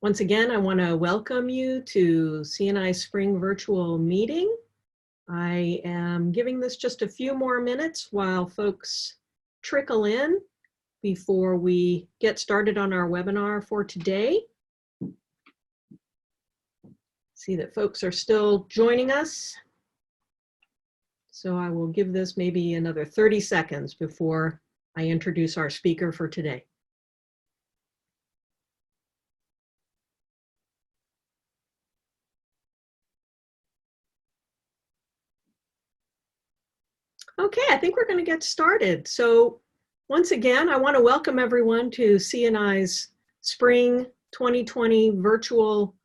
Once again, I want to welcome you to CNI Spring Virtual Meeting. I am giving this just a few more minutes while folks trickle in before we get started on our webinar for today. See that folks are still joining us. So I will give this maybe another 30 seconds before I introduce our speaker for today. Okay, I think we're going to get started. So once again, I want to welcome everyone to CNI's Spring 2020 virtual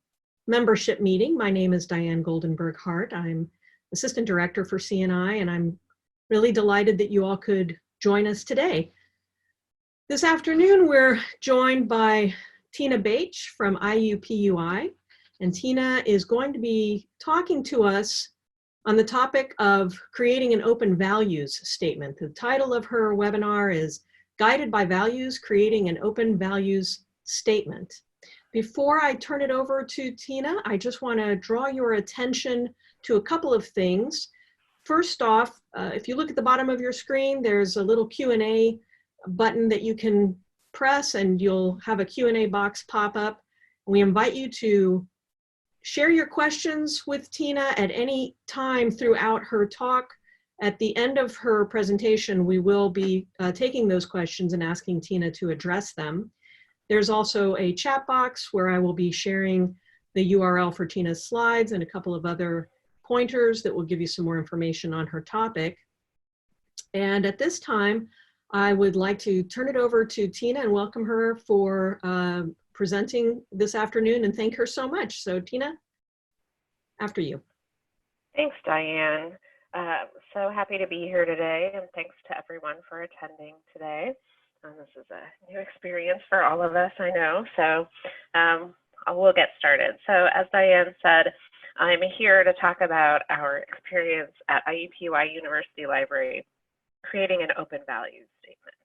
membership meeting. My name is Diane Goldenberg-Hart. I'm Assistant Director for CNI, and I'm really delighted that you all could join us today. This afternoon, we're joined by Tina Baich from IUPUI, and Tina is going to be talking to us on the topic of creating an open values statement. The title of her webinar is Guided by Values, Creating an Open Values Statement. Before I turn it over to Tina, I just want to draw your attention to a couple of things. First off, if you look at the bottom of your screen, there's a little Q&A button that you can press and you'll have a Q&A box pop up. We invite you to share your questions with Tina at any time throughout her talk. At the end of her presentation, we will be taking those questions and asking Tina to address them. There's also a chat box where I will be sharing the URL for Tina's slides and a couple of other pointers that will give you some more information on her topic. And at this time, I would like to turn it over to Tina and welcome her for presenting this afternoon and thank her so much. So Tina, after you. Thanks, Diane. So happy to be here today, and thanks to everyone for attending today. This is a new experience for all of us, I know, so we'll get started. So as Diane said, I'm here to talk about our experience at IUPUI University Library, creating an open values statement.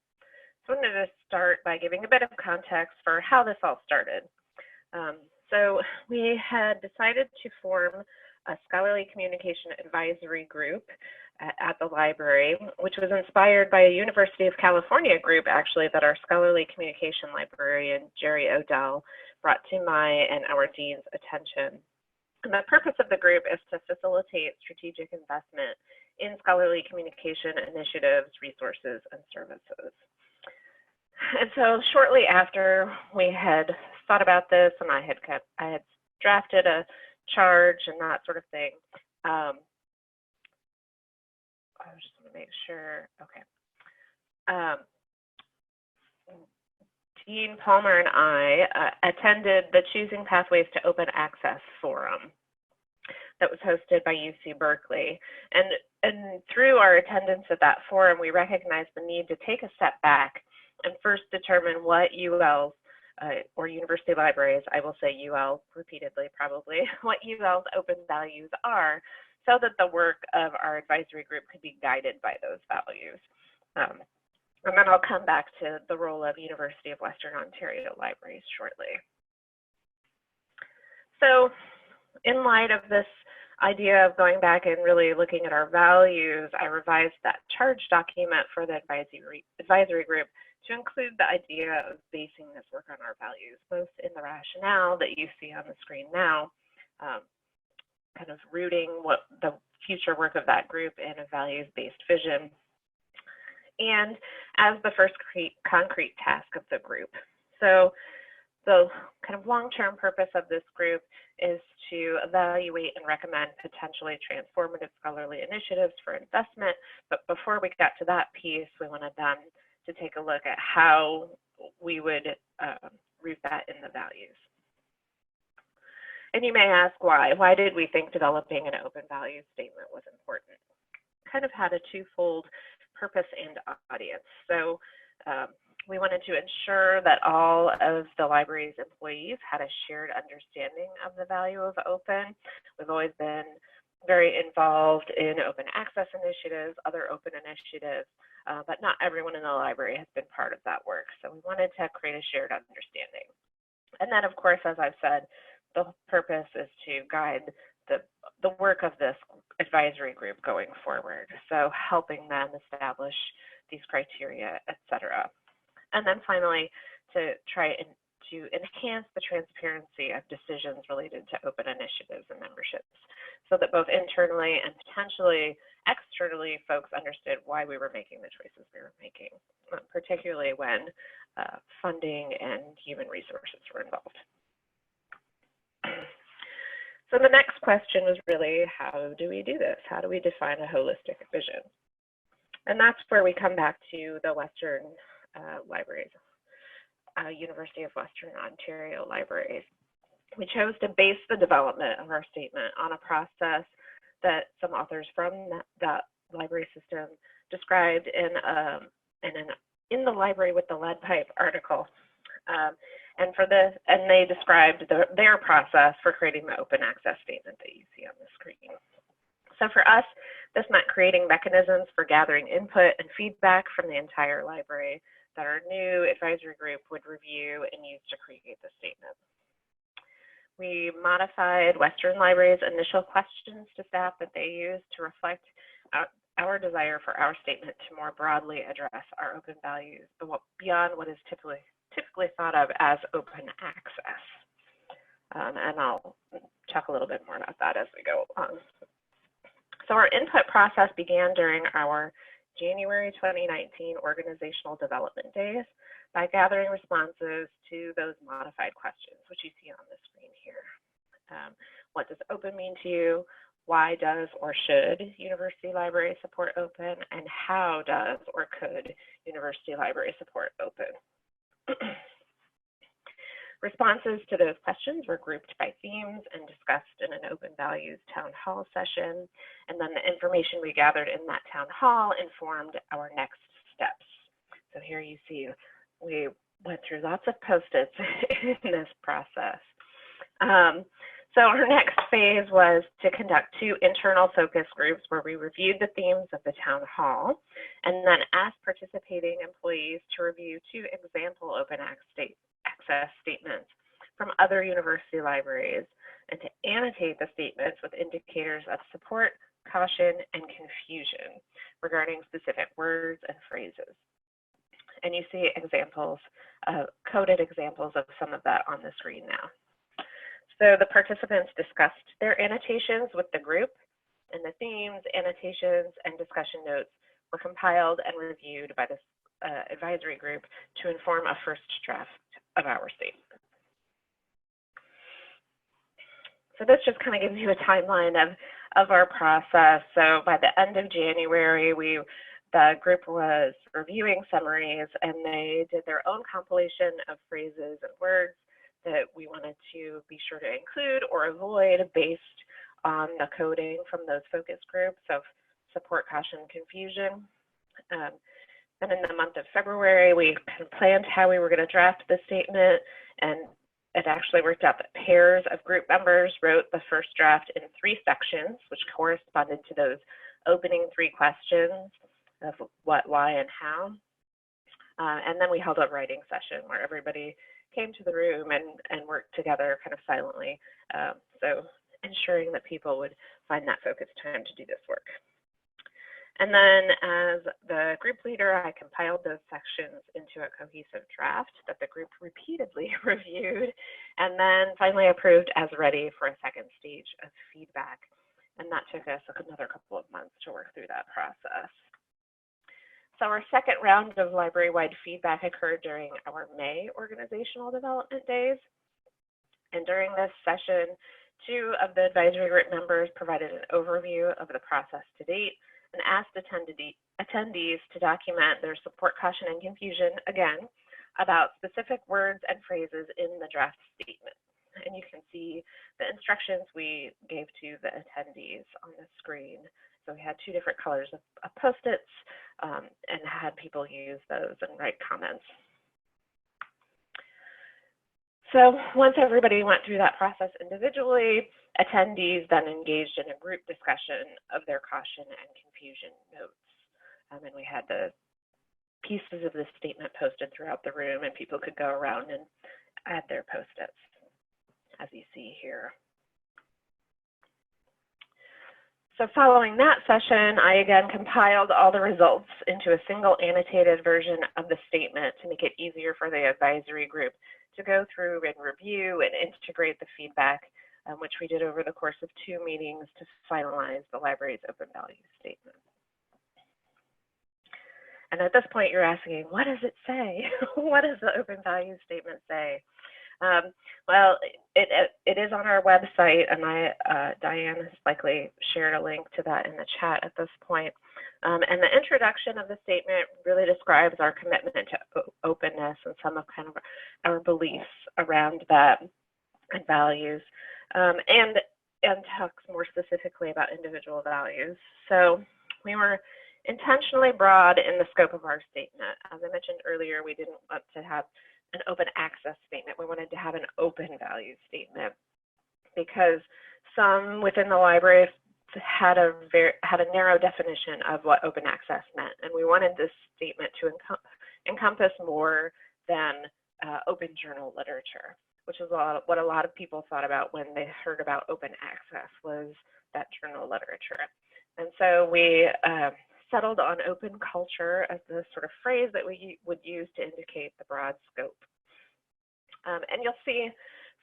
So I'm going to start by giving a bit of context for how this all started. So we had decided to form a scholarly communication advisory group at the library, which was inspired by a University of California group, actually, that our scholarly communication librarian, Jerry Odell, brought to my and our dean's attention. And the purpose of the group is to facilitate strategic investment in scholarly communication initiatives, resources, and services. And so shortly after we had thought about this and I had drafted a charge and that sort of thing, I just want to make sure, okay. Dean Palmer and I attended the Choosing Pathways to Open Access Forum that was hosted by UC Berkeley. And through our attendance at that forum, we recognized the need to take a step back and first determine what UL's or university libraries, I will say UL repeatedly probably, what UL's open values are so that the work of our advisory group could be guided by those values. And then I'll come back to the role of University of Western Ontario libraries shortly. So in light of this idea of going back and really looking at our values, I revised that charge document for the advisory group to include the idea of basing this work on our values, both in the rationale that you see on the screen now, kind of rooting what the future work of that group in a values-based vision, and as the first concrete task of the group. So the kind of long-term purpose of this group is to evaluate and recommend potentially transformative scholarly initiatives for investment. But before we got to that piece, we wanted them to take a look at how we would root that in the values. And you may ask why. Why did we think developing an open values statement was important? Kind of had a twofold purpose and audience. So we wanted to ensure that all of the library's employees had a shared understanding of the value of open. We've always been very involved in open access initiatives, other open initiatives, but not everyone in the library has been part of that work. So we wanted to create a shared understanding. And then, of course, as I've said, the purpose is to guide the work of this advisory group going forward. So helping them establish these criteria, et cetera. And then finally, to try and to enhance the transparency of decisions related to open initiatives and memberships so that both internally and potentially externally folks understood why we were making the choices we were making, particularly when funding and human resources were involved. So the next question was really, how do we do this? How do we define a holistic vision? And that's where we come back to the Western Libraries, University of Western Ontario Libraries. We chose to base the development of our statement on a process that some authors from that library system described in the Library with the Lead Pipe article. And they described their process for creating the open access statement that you see on the screen. So for us, this meant creating mechanisms for gathering input and feedback from the entire library that our new advisory group would review and use to create the statement. We modified Western Libraries' initial questions to staff that they used to reflect our desire for our statement to more broadly address our open values beyond what is typically thought of as open access. And I'll talk a little bit more about that as we go on. So our input process began during our January 2019 organizational development days by gathering responses to those modified questions, which you see on the screen here. What does open mean to you? Why does or should university library support open? And how does or could university library support open? Responses to those questions were grouped by themes and discussed in an open values town hall session. And then the information we gathered in that town hall informed our next steps. So here you see we went through lots of Post-its in this process. So our next phase was to conduct 2 internal focus groups where we reviewed the themes of the town hall and then asked participating employees to review 2 example open access statements from other university libraries and to annotate the statements with indicators of support, caution, and confusion regarding specific words and phrases. And you see examples, coded examples of some of that on the screen now. So the participants discussed their annotations with the group, and the themes, annotations, and discussion notes were compiled and reviewed by this advisory group to inform a first draft of our statement. So this just kind of gives you a timeline of our process. So by the end of January, the group was reviewing summaries, and they did their own compilation of phrases and words that we wanted to be sure to include or avoid based on the coding from those focus groups of support, caution, confusion. Then in the month of February, we kind of planned how we were going to draft the statement, and it actually worked out that pairs of group members wrote the first draft in 3 sections, which corresponded to those opening 3 questions of what, why, and how. And then we held a writing session where everybody came to the room and worked together kind of silently. So ensuring that people would find that focused time to do this work. And then as the group leader, I compiled those sections into a cohesive draft that the group repeatedly reviewed and then finally approved as ready for a second stage of feedback. And that took us another couple of months to work through that process. So our second round of library-wide feedback occurred during our May organizational development days. And during this session, 2 of the advisory group members provided an overview of the process to date and asked attendees to document their support, caution, and confusion, again, about specific words and phrases in the draft statement. And you can see the instructions we gave to the attendees on the screen. So we had 2 different colors of Post-its and had people use those and write comments. So once everybody went through that process individually, attendees then engaged in a group discussion of their caution and confusion notes. And we had the pieces of the statement posted throughout the room, and people could go around and add their post-its, as you see here. So following that session, I again compiled all the results into a single annotated version of the statement to make it easier for the advisory group to go through and review and integrate the feedback, which we did over the course of 2 meetings to finalize the library's open values statement. And at this point, you're asking, what does it say? What does the open values statement say? Well, it is on our website, and Diane has likely shared a link to that in the chat at this point. And the introduction of the statement really describes our commitment to openness and some of kind of our beliefs around that and values, and talks more specifically about individual values. So we were intentionally broad in the scope of our statement. As I mentioned earlier, we didn't want to have an open access statement. We wanted to have an open value statement because some within the library had a narrow definition of what open access meant, and we wanted this statement to encompass more than open journal literature, which is what a lot of people thought about when they heard about open access, was that journal literature. And so we settled on open culture as the sort of phrase that we would use to indicate the broad scope. And you'll see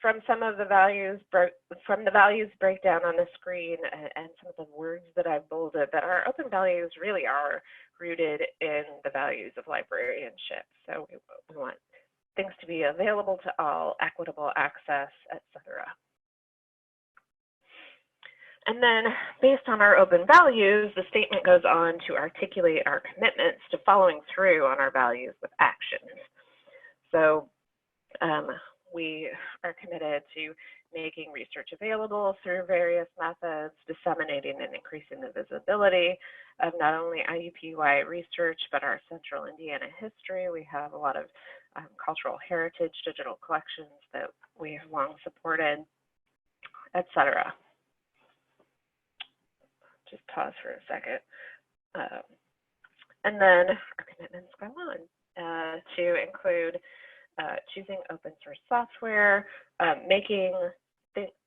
from some of the values, breakdown on the screen and some of the words that I've bolded, that our open values really are rooted in the values of librarianship. So we want things to be available to all, equitable access, etc. And then based on our open values, the statement goes on to articulate our commitments to following through on our values with actions. So we are committed to making research available through various methods, disseminating and increasing the visibility of not only IUPUI research, but our central Indiana history. We have a lot of cultural heritage digital collections that we have long supported, etc. Just pause for a second. And then our commitments go on to include choosing open source software, making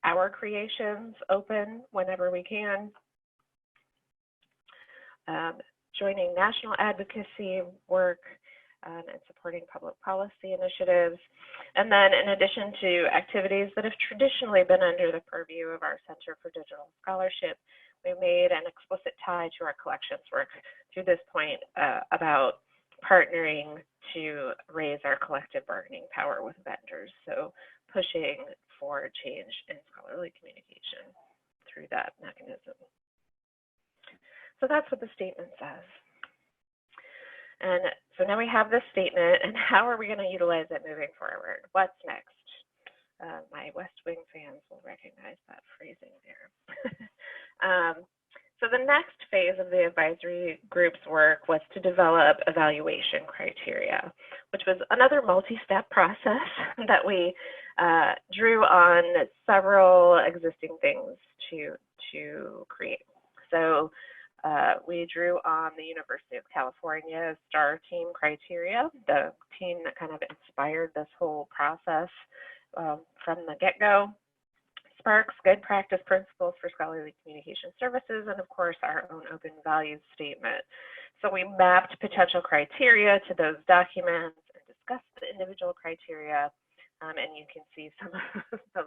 our creations open whenever we can, joining national advocacy work, and supporting public policy initiatives. And then in addition to activities that have traditionally been under the purview of our Center for Digital Scholarship, we made an explicit tie to our collections work to this point about partnering to raise our collective bargaining power with vendors. So pushing for change in scholarly communication through that mechanism. So that's what the statement says. And so now we have this statement, and how are we going to utilize it moving forward? What's next? My West Wing fans will recognize that phrasing there. So the next phase of the advisory group's work was to develop evaluation criteria, which was another multi-step process that we drew on several existing things to create. So we drew on the University of California STAR team criteria, the team that kind of inspired this whole process from the get-go. Sparks good practice principles for scholarly communication services, and of course our own open values statement. So we mapped potential criteria to those documents and discussed the individual criteria, and you can see some of the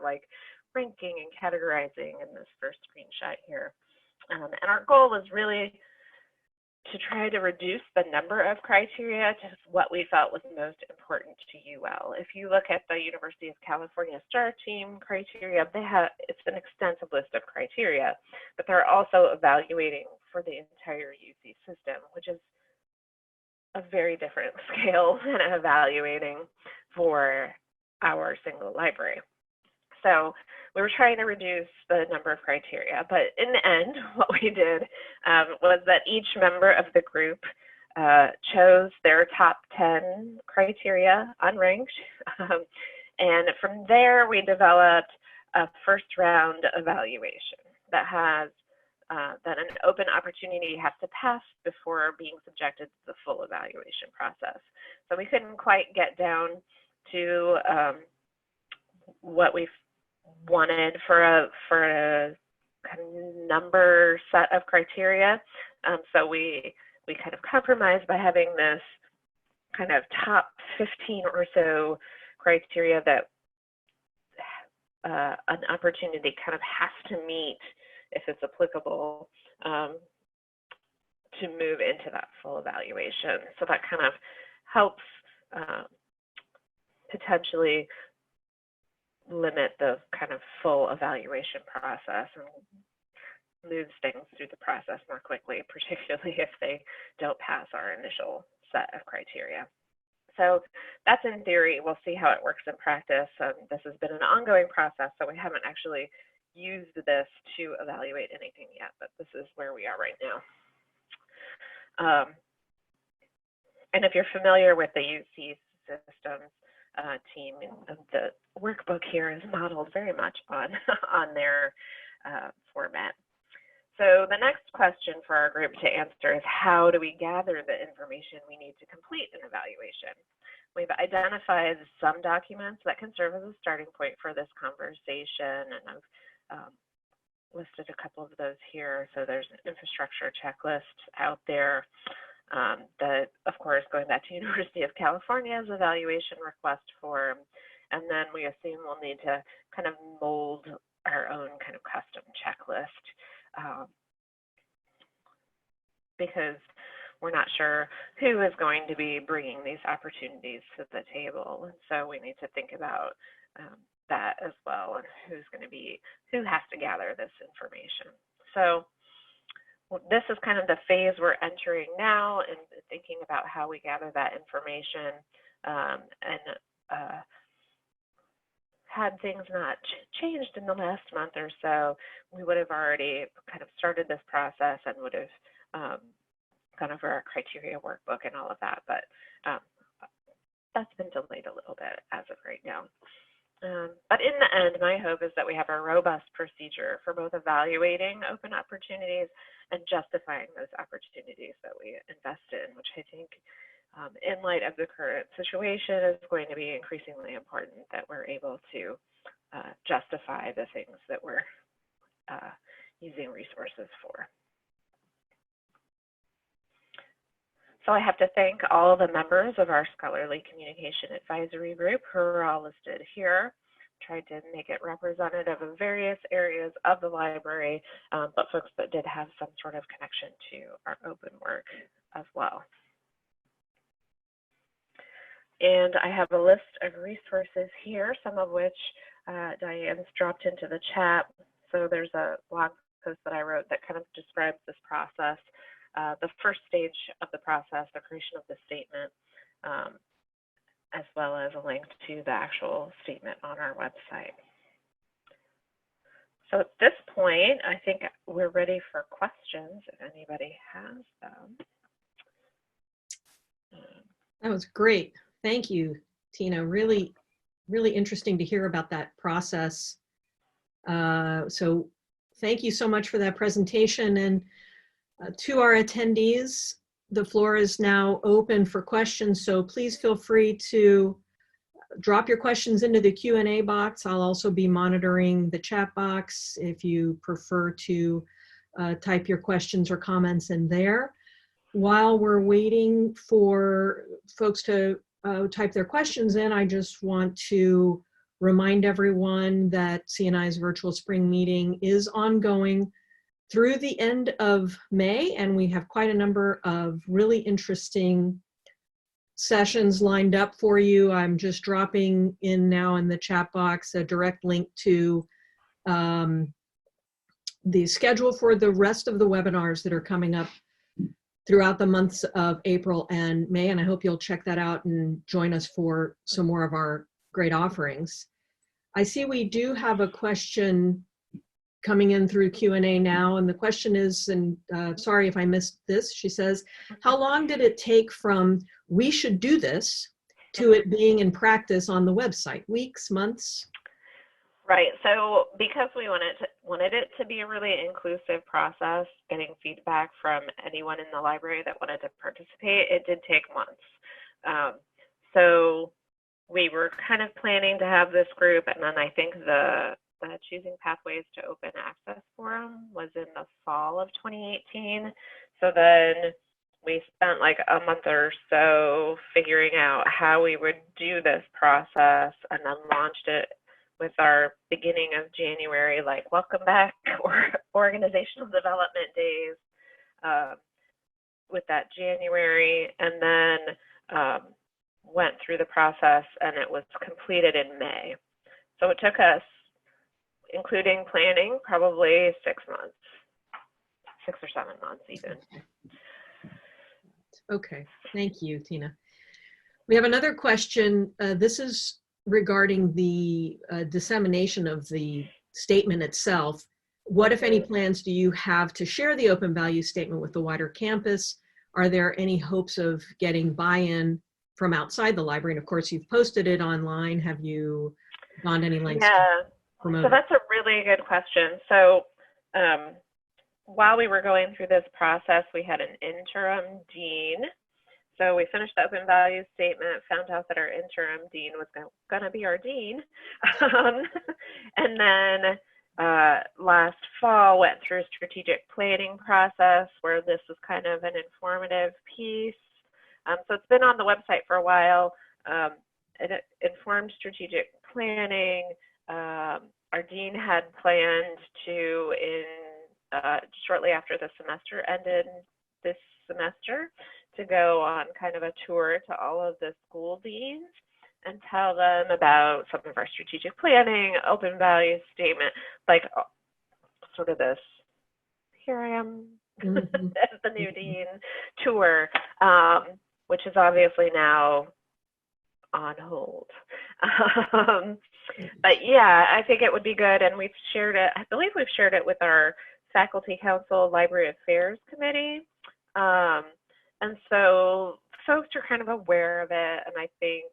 ranking and categorizing in this first screenshot here. And our goal was really to try to reduce the number of criteria to what we felt was most important to UL. If you look at the University of California STAR team criteria, it's an extensive list of criteria, but they're also evaluating for the entire UC system, which is a very different scale than evaluating for our single library. So we were trying to reduce the number of criteria, but in the end, what we did was that each member of the group chose their top 10 criteria, unranked, and from there we developed a first round evaluation that has that an open opportunity has to pass before being subjected to the full evaluation process. So we couldn't quite get down to what we've wanted for a kind of number set of criteria. So we kind of compromised by having this kind of top 15 or so criteria that an opportunity kind of has to meet if it's applicable to move into that full evaluation. So that kind of helps potentially limit the kind of full evaluation process and moves things through the process more quickly, particularly if they don't pass our initial set of criteria. So that's in theory. We'll see how it works in practice. This has been an ongoing process, so we haven't actually used this to evaluate anything yet, but this is where we are right now. And if you're familiar with the UC systems team, the workbook here is modeled very much on their format. So the next question for our group to answer is, how do we gather the information we need to complete an evaluation? We've identified some documents that can serve as a starting point for this conversation, and I've listed a couple of those here. So there's an infrastructure checklist out there that, of course, going back to University of California's evaluation request form, and then we assume we'll need to kind of mold our own kind of custom checklist. Because we're not sure who is going to be bringing these opportunities to the table. And so we need to think about that as well, and who has to gather this information. So this is kind of the phase we're entering now, and thinking about how we gather that information. Had things not changed in the last month or so, we would have already kind of started this process and would have gone over our criteria workbook and all of that, but that's been delayed a little bit as of right now. But in the end, my hope is that we have a robust procedure for both evaluating open opportunities and justifying those opportunities that we invest in, which I think in light of the current situation is going to be increasingly important, that we're able to justify the things that we're using resources for. So I have to thank all the members of our Scholarly Communication Advisory Group who are all listed here. Tried to make it representative of various areas of the library, but folks that did have some sort of connection to our open work as well. And I have a list of resources here, some of which Diane's dropped into the chat. So there's a blog post that I wrote that kind of describes this process. The first stage of the process, the creation of the statement, as well as a link to the actual statement on our website. So at this point, I think we're ready for questions if anybody has them. That was great. Thank you, Tina. Really, really interesting to hear about that process. So thank you so much for that presentation. And to our attendees, the floor is now open for questions, so please feel free to drop your questions into the Q&A box. I'll also be monitoring the chat box if you prefer to type your questions or comments in there. While we're waiting for folks to type their questions in, I just want to remind everyone that CNI's virtual spring meeting is ongoing through the end of May, and we have quite a number of really interesting sessions lined up for you. I'm just dropping in now in the chat box a direct link to the schedule for the rest of the webinars that are coming up throughout the months of April and May, and I hope you'll check that out and join us for some more of our great offerings. I see we do have a question coming in through Q&A now, and the question is, and sorry if I missed this, she says, how long did it take from we should do this to it being in practice on the website? Weeks, months? Right, so because we wanted it to be a really inclusive process, getting feedback from anyone in the library that wanted to participate, it did take months. So we were kind of planning to have this group, and then I think the Choosing Pathways to Open Access Forum was in the fall of 2018. So then we spent like a month or so figuring out how we would do this process, and then launched it with our beginning of January, like welcome back or organizational development days with that January, and then went through the process, and it was completed in May. So it took us, including planning, probably 6 months, 6 or 7 months even. Okay, thank you, Tina. We have another question. This is regarding the dissemination of the statement itself. What, if any, plans do you have to share the open value statement with the wider campus? Are there any hopes of getting buy-in from outside the library? And of course, you've posted it online. Have you gone to any lengths to promote it? So that's a really good question. So while we were going through this process, we had an interim dean. So we finished the open values statement, found out that our interim dean was going to be our dean. And then last fall went through a strategic planning process where this was kind of an informative piece. So it's been on the website for a while. It informed strategic planning. Our dean had planned to, shortly after the semester ended this semester, to go on kind of a tour to all of the school deans and tell them about some of our strategic planning, open values statement, like sort of this, here I am as the new dean tour, which is obviously now on hold. But yeah, I think it would be good, and we've shared it, I believe we've shared it with our Faculty Council Library Affairs Committee. And so folks are kind of aware of it, and I think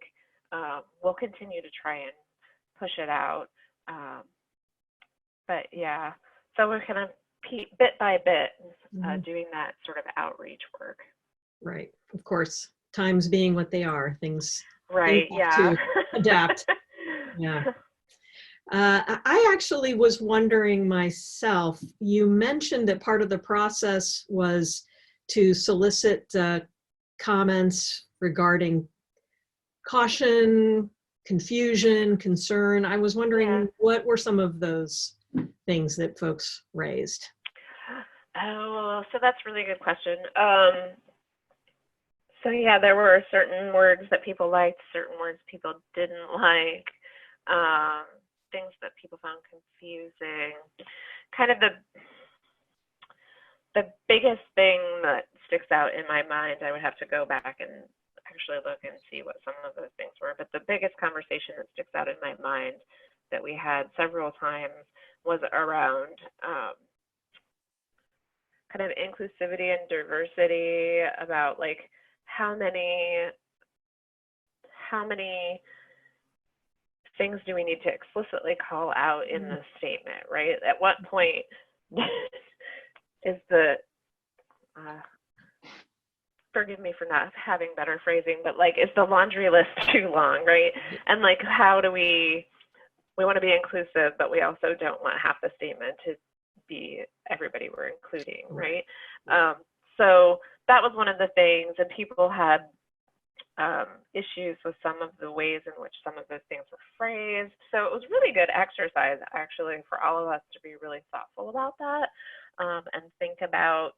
we'll continue to try and push it out. But yeah, so we're kind of bit by bit doing that sort of outreach work. Right, of course, times being what they are, things right, have to adapt. Yeah. I actually was wondering myself, you mentioned that part of the process was to solicit comments regarding caution, confusion, concern. I was wondering what were some of those things that folks raised? Oh, so that's a really good question. So yeah, there were certain words that people liked, certain words people didn't like, things that people found confusing. Kind of the biggest thing that sticks out in my mind, I would have to go back and actually look and see what some of those things were, but the biggest conversation that sticks out in my mind that we had several times was around kind of inclusivity and diversity, about like how many things do we need to explicitly call out in the statement, right? At what point is the, forgive me for not having better phrasing, but like, is the laundry list too long, right? And like, how do we want to be inclusive, but we also don't want half the statement to be everybody we're including, right? So that was one of the things, and people had issues with some of the ways in which some of those things were phrased. So it was really good exercise, actually, for all of us to be really thoughtful about that, and think about,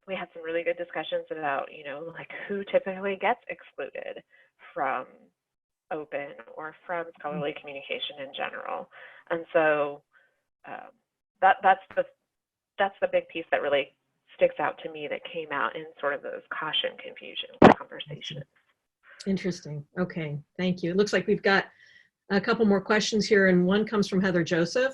we had some really good discussions about, you know, like who typically gets excluded from open or from scholarly communication in general. And so that's the big piece that really sticks out to me, that came out in sort of those caution, confusion conversations. Interesting. Okay, thank you. It looks like we've got a couple more questions here, and one comes from Heather Joseph,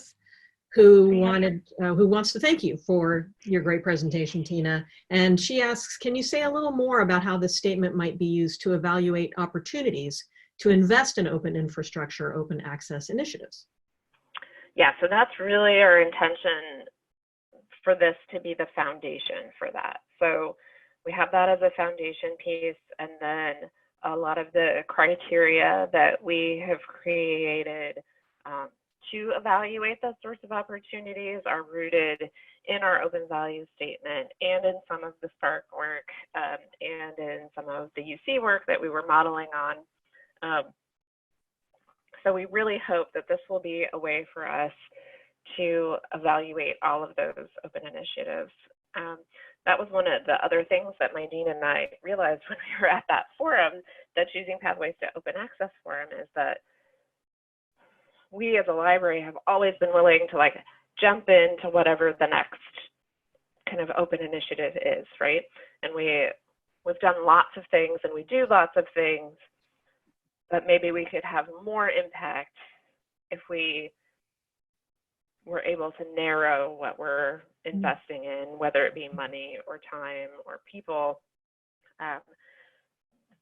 who wants to thank you for your great presentation, Tina. And she asks, can you say a little more about how this statement might be used to evaluate opportunities to invest in open infrastructure, open access initiatives? Yeah, so that's really our intention, for this to be the foundation for that. So we have that as a foundation piece, and then a lot of the criteria that we have created to evaluate those sorts of opportunities are rooted in our open value statement and in some of the Spark work and in some of the UC work that we were modeling on. So we really hope that this will be a way for us to evaluate all of those open initiatives. That was one of the other things that my dean and I realized when we were at that forum, that Choosing Pathways to Open Access Forum, is that we as a library have always been willing to like jump into whatever the next kind of open initiative is, right? And we've done lots of things and we do lots of things, but maybe we could have more impact if we were able to narrow what we're investing in, whether it be money or time or people,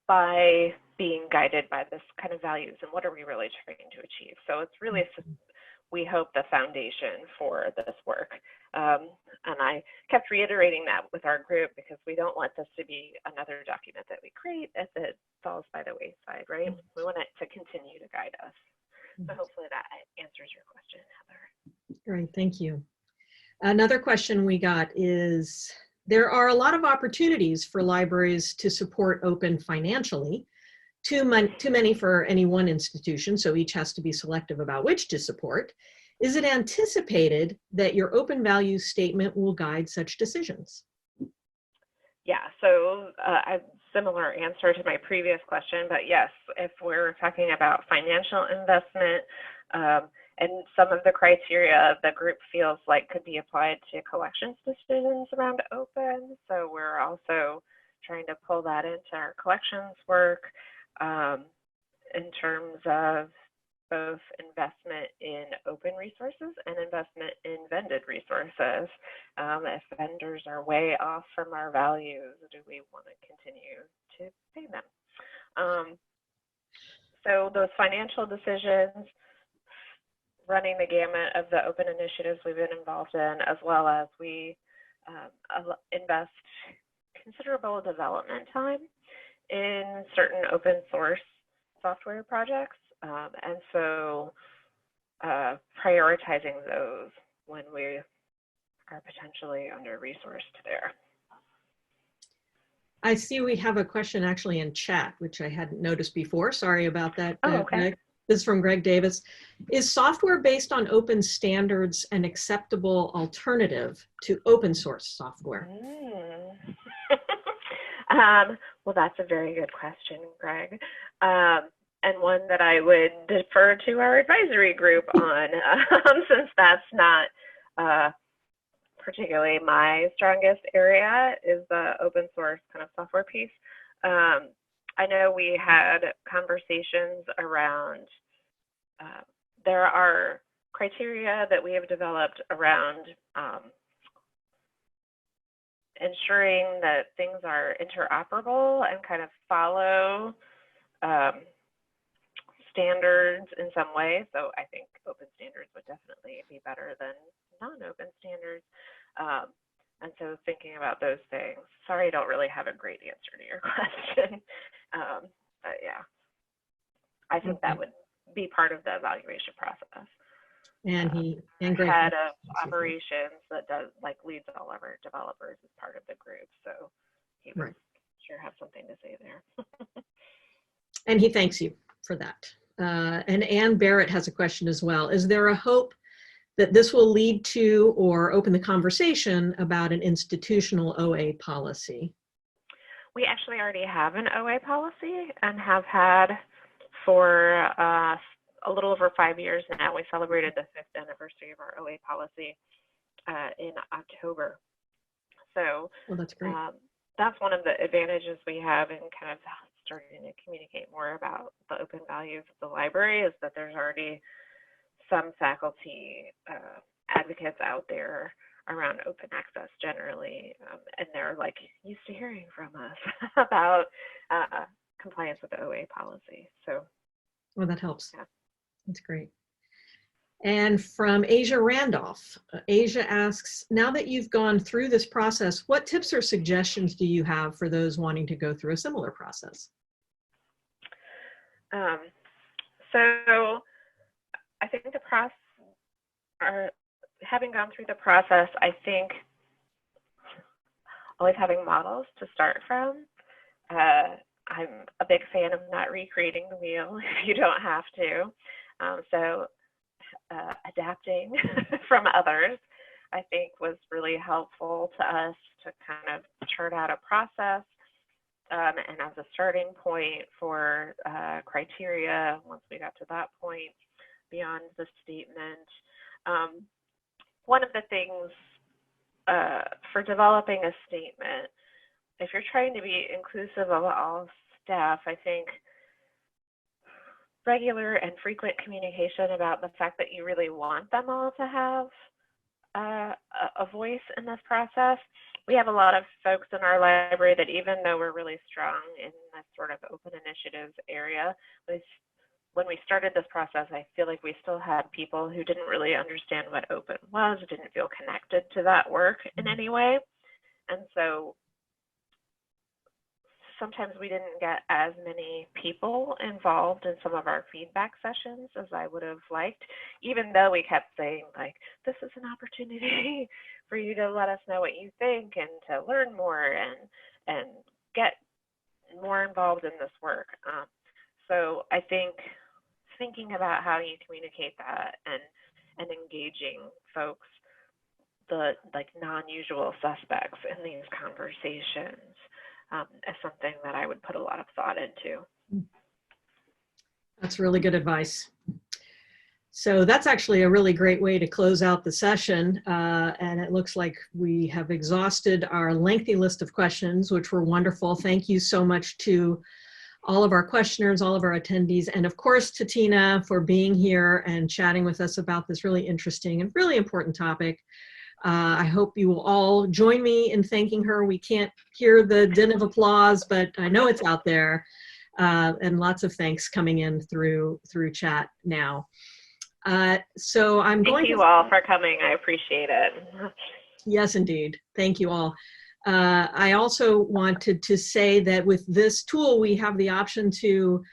by being guided by this kind of values and what are we really trying to achieve. So it's really, we hope, the foundation for this work. And I kept reiterating that with our group because we don't want this to be another document that we create as it falls by the wayside, right? We want it to continue to guide us. So hopefully that answers your question, Heather. Great, thank you. Another question we got is, there are a lot of opportunities for libraries to support open financially, too many for any one institution, so each has to be selective about which to support. Is it anticipated that your open values statement will guide such decisions? Yeah, so a similar answer to my previous question, but yes, if we're talking about financial investment, and some of the criteria the group feels like could be applied to collections decisions around open. So we're also trying to pull that into our collections work in terms of both investment in open resources and investment in vended resources. If vendors are way off from our values, do we want to continue to pay them? So those financial decisions, running the gamut of the open initiatives we've been involved in, as well as we invest considerable development time in certain open source software projects. And so prioritizing those when we are potentially under-resourced there. I see we have a question actually in chat, which I hadn't noticed before. Sorry about that. Oh, okay. Greg. This is from Greg Davis. Is software based on open standards an acceptable alternative to open source software? Well, that's a very good question, Greg. And one that I would defer to our advisory group on, since that's not particularly my strongest area, is the open source kind of software piece. I know we had conversations around, there are criteria that we have developed around ensuring that things are interoperable and kind of follow standards in some way. So I think open standards would definitely be better than non-open standards. And so thinking about those things, sorry, I don't really have a great answer to your question. But yeah, I think that would be part of the evaluation process. And Greg, head of operations that does leads all of our developers as part of the group. So he would sure have something to say there. And he thanks you for that. And Ann Barrett has a question as well. Is there a hope that this will lead to or open the conversation about an institutional OA policy? We actually already have an OA policy and have had for a little over 5 years now. We celebrated the 5th anniversary of our OA policy in October. So that's great. That's one of the advantages we have in kind of starting to communicate more about the open values of the library, is that there's already some faculty advocates out there around open access generally, and they're used to hearing from us about compliance with the OA policy. So, well, that helps. Yeah. That's great. And from Asia Randolph, Asia asks, now that you've gone through this process, what tips or suggestions do you have for those wanting to go through a similar process? Um, so I think the process, having gone through the process, I think always having models to start from. I'm a big fan of not recreating the wheel if you don't have to. So adapting from others, I think, was really helpful to us to kind of chart out a process, and as a starting point for criteria once we got to that point beyond the statement. One of the things for developing a statement, if you're trying to be inclusive of all staff, I think regular and frequent communication about the fact that you really want them all to have a voice in this process. We have a lot of folks in our library that, even though we're really strong in this sort of open initiatives area, when we started this process, I feel like we still had people who didn't really understand what open was, didn't feel connected to that work in any way. And so sometimes we didn't get as many people involved in some of our feedback sessions as I would have liked, even though we kept saying, like, this is an opportunity for you to let us know what you think and to learn more and get more involved in this work. So I think thinking about how you communicate that and engaging folks, the non-usual suspects in these conversations, is something that I would put a lot of thought into. That's really good advice. So that's actually a really great way to close out the session. And it looks like we have exhausted our lengthy list of questions, which were wonderful. Thank you so much to all of our questioners, all of our attendees, and of course to Tina for being here and chatting with us about this really interesting and really important topic. I hope you will all join me in thanking her. We can't hear the din of applause, but I know it's out there. And lots of thanks coming in through chat now. So I'm going to— Thank you all for coming. I appreciate it. Yes, indeed. Thank you all. I also wanted to say that with this tool, we have the option to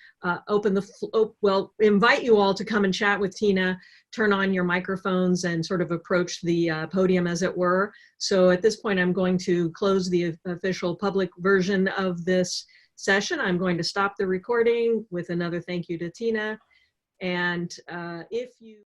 invite you all to come and chat with Tina, turn on your microphones and sort of approach the podium, as it were. So at this point, I'm going to close the official public version of this session. I'm going to stop the recording with another thank you to Tina. And if you